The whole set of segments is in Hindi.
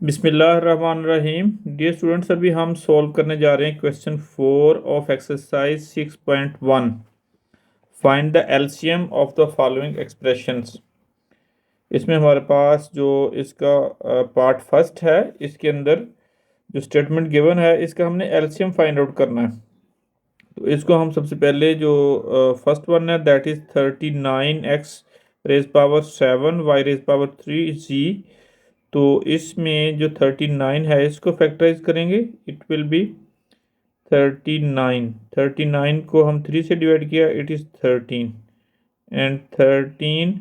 बिस्मिल्लाहिर्रहमानिर्रहीम। डियर स्टूडेंट्स, अभी हम सॉल्व करने जा रहे हैं question 4 of exercise 6.1। Find the LCM of the following expressions. इसमें हमारे पास जो इसका पार्ट फर्स्ट है, इसके अंदर जो स्टेटमेंट गिवन है इसका हमने एलसीएम फाइंड आउट करना है। तो इसको हम सबसे पहले जो फर्स्ट वन है that is 39x raise power 7 y raise power 3 z. तो इसमें जो 39 है इसको फैक्टराइज करेंगे, इट विल बी 39। 39 को हम 3 से डिवाइड किया, it is 13 and 13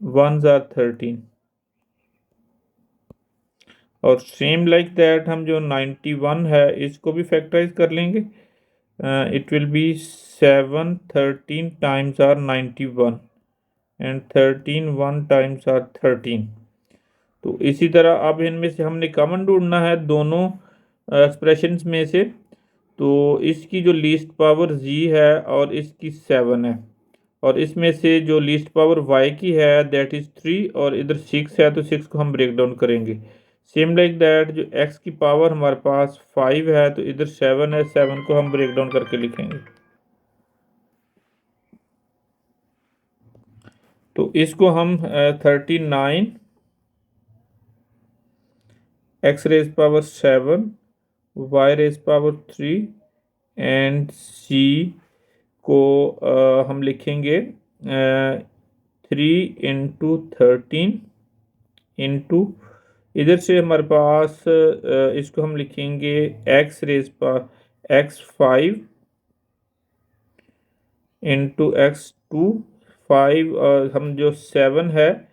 1s are 13। और सेम लाइक दैट हम जो 91 है इसको भी फैक्टराइज कर लेंगे, it will be 7 13 times are 91 and 13 1 times are 13। तो इसी तरह अब इनमें से हमने कॉमन ढूंढना है दोनों एक्सप्रेशंस में से। तो इसकी जो लीस्ट पावर z है और इसकी 7 है, और इसमें से जो लीस्ट पावर y की है दैट इज़ 3 और इधर 6 है, तो 6 को हम ब्रेक डाउन करेंगे। सेम लाइक दैट जो x की पावर हमारे पास 5 है तो इधर 7 है, 7 को हम ब्रेक डाउन करके लिखेंगे। तो इसको हम 39 x raise power 7 y raise power 3 and c को हम लिखेंगे 3 × 13 इंटू, इधर से हमारे पास इसको हम लिखेंगे x5 इंटू x2। 5 हम जो 7 है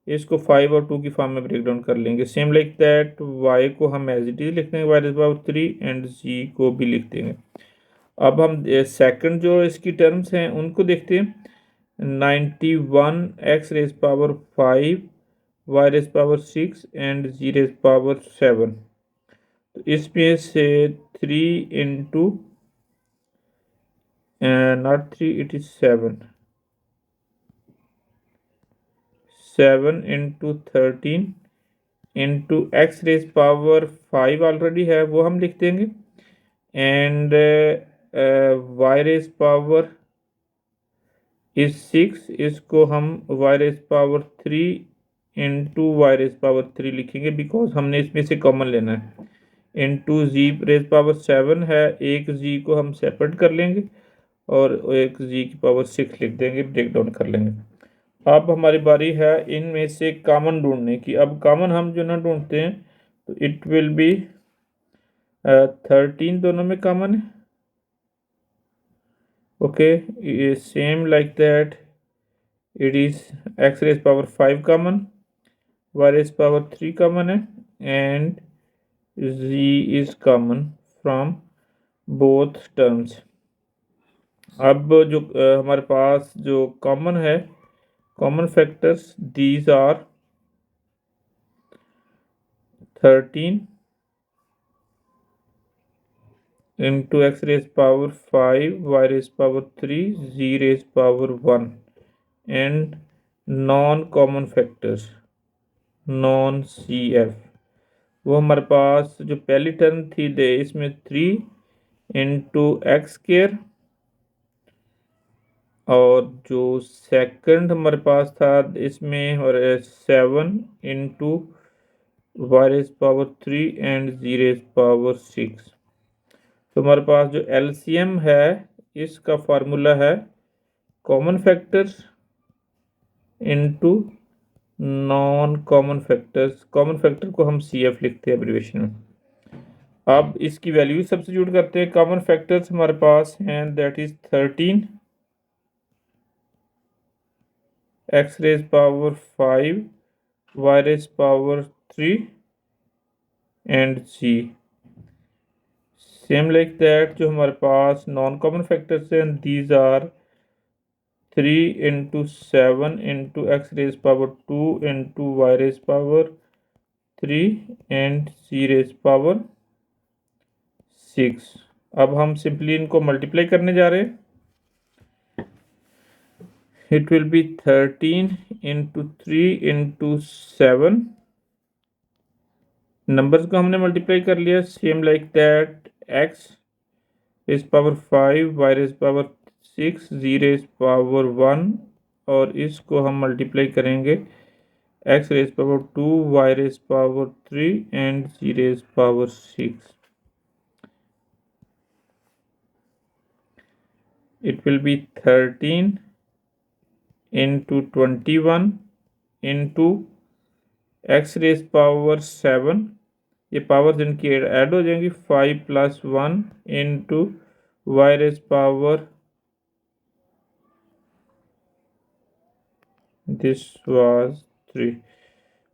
इसको 5 और 2 की फॉर्म में ब्रेक डाउन कर लेंगे। सेम लाइक दैट y को हम एज इट इज लिख देंगे y raise power 3 and z को भी लिख देंगे। अब हम सेकंड जो इसकी टर्म्स हैं उनको देखते हैं। 91 x raise power 5 y raise power 6 and z raise power 7। तो इसमें से 3 into not 3 it is 7 into 13 into x raise power 5 already है वो हम लिख देंगे, and y raise power is 6, इसको हम y raise power 3 into y raise power 3 लिखेंगे बिकॉज हमने इसमें से कॉमन लेना है। इंटू जी रेज पावर 7 है, एक जी को हम सेपरेट कर लेंगे और एक जी की पावर 6 लिख देंगे, ब्रेक डाउन कर लेंगे। अब हमारी बारी है इनमें से कॉमन ढूंढने की। अब कॉमन हम जो ना ढूंढते हैं तो इट विल बी 13 दोनों में कॉमन है। Okay, same like that it is X raise power 5 common, Y raise power 3 common है and z is common from both terms. अब जो हमारे पास जो कॉमन है, common factors these are 13 into x raise power 5 Y raise power 3 z raise power 1 and non common factors non C F. वो हमारे पास जो पहली टर्म थी दे इसमें 3 इंटू एक्स स्क्र, और जो सेकंड हमारे पास था इसमें और 7 into y raise power 3 and z raise power 6। तो हमारे पास जो एलसीएम है इसका फार्मूला है common factors into non common factors. Common factor को हम सीएफ लिखते हैं एब्रिविएशन में। अब इसकी वैल्यू सब्स्टिट्यूट करते हैं। कॉमन फैक्टर्स हमारे पास हैं that is 13 x raise power 5 Y raise power 3 and z. Same like that जो हमारे पास नॉन कॉमन फैक्टर्स हैं these are 3 into 7 into x raise power 2 into y raise power 3 and c raise power 6। अब हम सिंपली इनको मल्टीप्लाई करने जा रहे हैं। It will be 13 into 3 into 7 numbers को हमने मल्टीप्लाई कर लिया, same like that x raise power 5, Y raise power 6, z raise power 1, और इसको हम मल्टीप्लाई करेंगे x raise power 2, y raise power 3 and z raise power 6. It will be 13 into 21 into x raise power 7, ये पावर इनकी ऐड हो जाएंगी, 5 + 1 into y raise power, this was 3,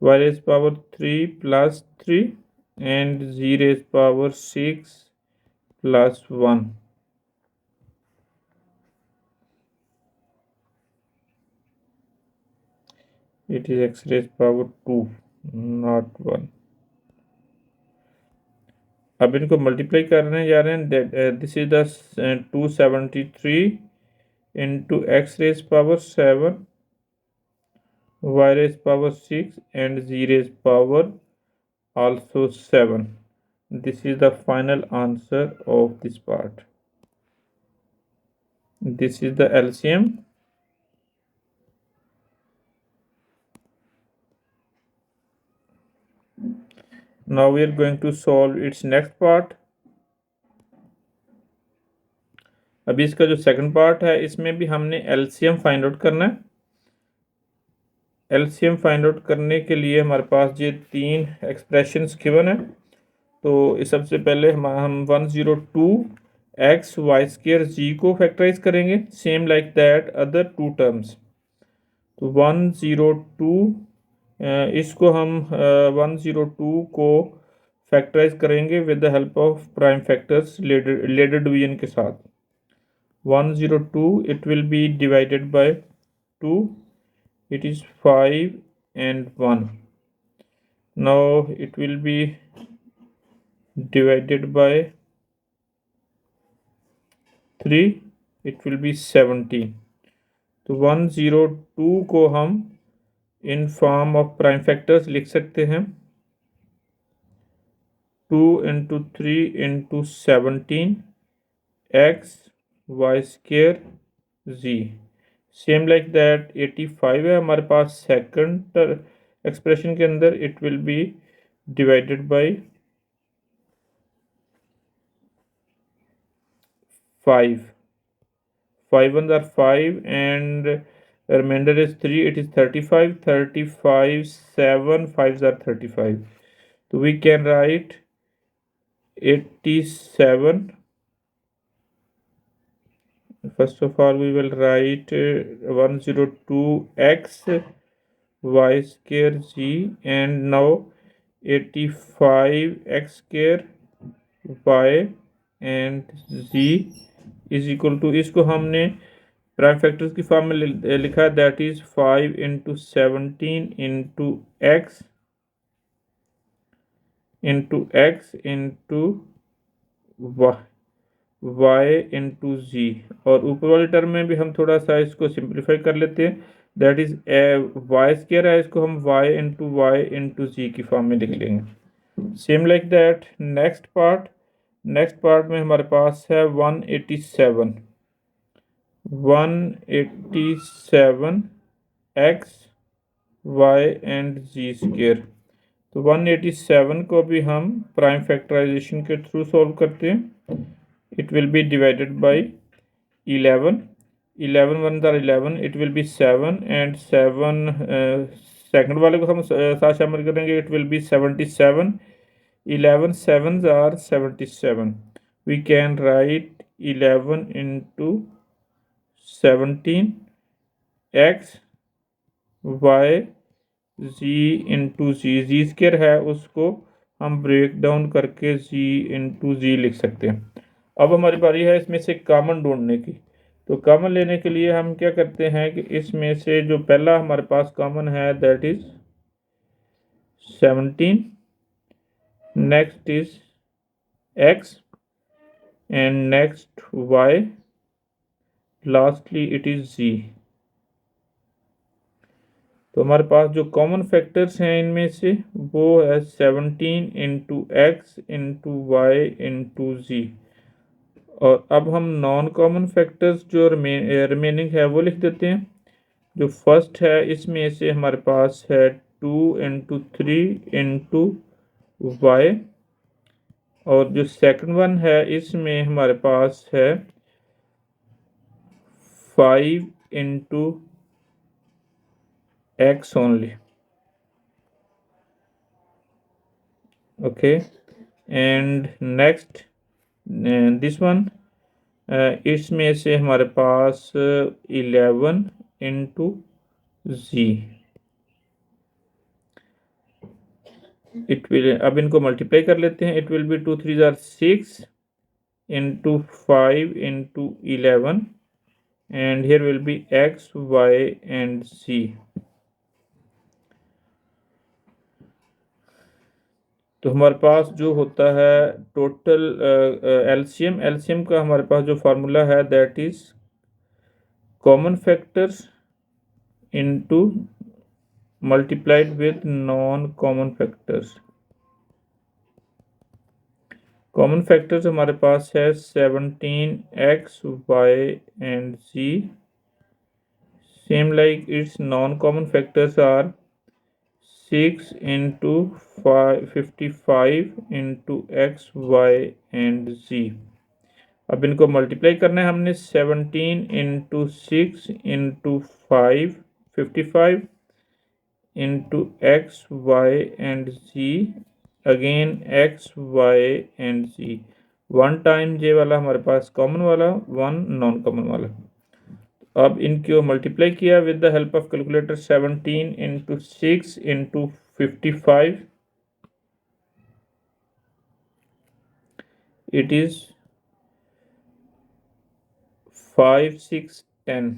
y raised power 3 plus 3 and z raised power 6 plus 1. It is x raised power 2, not 1. अब इनको मल्टीप्लाई करने जा रहे हैं. This is the 273 into x raise power 7, y raised power 6 and z raised power also 7. This is the final answer of this part. This is the LCM. Now we are going to solve its next part. अभी इसका जो सेकंड पार्ट है, इसमें भी हमने एलसीएम फाइंड आउट करना है. एलसीएम फाइंड आउट करने के लिए हमारे पास ये 3 एक्सप्रेशंस गिवन है. तो इस सबसे पहले हम 102 एक्स वाई स्क्र जी को फैक्टराइज करेंगे, same like that other 2 terms. तो 102 इसको हम 102 को फैक्टराइज करेंगे with the help of prime factors ladder division के साथ. 102 it will be divided by 2, it is 5 and 1. Now it will be divided by 3, it will be 17. तो 102 को हम in form of prime factors लिख सकते हैं, 2 into 3 into 17 x y square z. Same like that 85 है हमारे पास सेकंड एक्सप्रेशन के अंदर, it will B divided by 5. 5 1s are 5 and remainder is 3, it is 35. 35 7 5s are 35. So we can write 87. First of all we will write 102 x y square z, and now 85 x square y and z is equal to, इसको हमने प्राइम फैक्टर्स की फॉर्म में लिखा, that is 5 into 17 into x into y into z. और ऊपर वाले टर्म में भी हम थोड़ा सा इसको सिंप्लीफाई कर लेते हैं, दैट इज वाई स्क्वायर है, इसको हम y into z की फॉर्म में लिख लेंगे. Same like that next part में हमारे पास है 187 x y and z square. तो 187 को भी हम प्राइम फैक्टराइजेशन के थ्रू सॉल्व करते हैं. It will B divided by 11. 11 1s are 11, it will be 7 and 7 second वाले को हम साथ शामिल करेंगे, it will B 77. 11 7s are 77. We can write 11 into 17 x y z into z square है, उसको हम ब्रेक डाउन करके z into z लिख सकते हैं. अब हमारी बारी है इसमें से कॉमन ढूंढने की. तो कॉमन लेने के लिए हम क्या करते हैं कि इसमें से जो पहला हमारे पास कॉमन है that is 17, next is x and next y, lastly it is z. तो हमारे पास जो कॉमन फैक्टर्स हैं इनमें से वो है 17 into X into Y into Z. और अब हम नॉन कॉमन फैक्टर्स जो रिमेनिंग है वो लिख देते हैं। जो फर्स्ट है इसमें से हमारे पास है 2 इंटू 3 इंटू वाई। और जो सेकंड वन है इसमें हमारे पास है 5 into x only. Okay, and next this one, इसमें से हमारे पास 11 इंटू जी। इट विल, अब इनको मल्टीप्लाई कर लेते हैं। It will B 2 3 jar 6 into 5 into 11 and here will be x, y and z। तो हमारे पास जो होता है टोटल एलसीएम का हमारे पास जो फार्मूला है that is common factors into multiplied with non common factors. Common factors हमारे पास है 17x, y and z। Same like its non common factors are 6 into 55 into X, Y and Z. अब इनको मल्टीप्लाई करना है हमने। 17 into 6 into 5 55 into X, Y and Z, again X, Y and Z. One time J वाला हमारे पास कॉमन वाला, वन नॉन कॉमन वाला। अब इनको मल्टीप्लाई किया with the help of calculator. 17 into 6 into 55, it is 5 6 10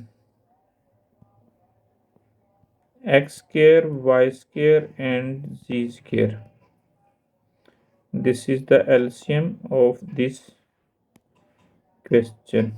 x square, y square and z square। This is the LCM of this question।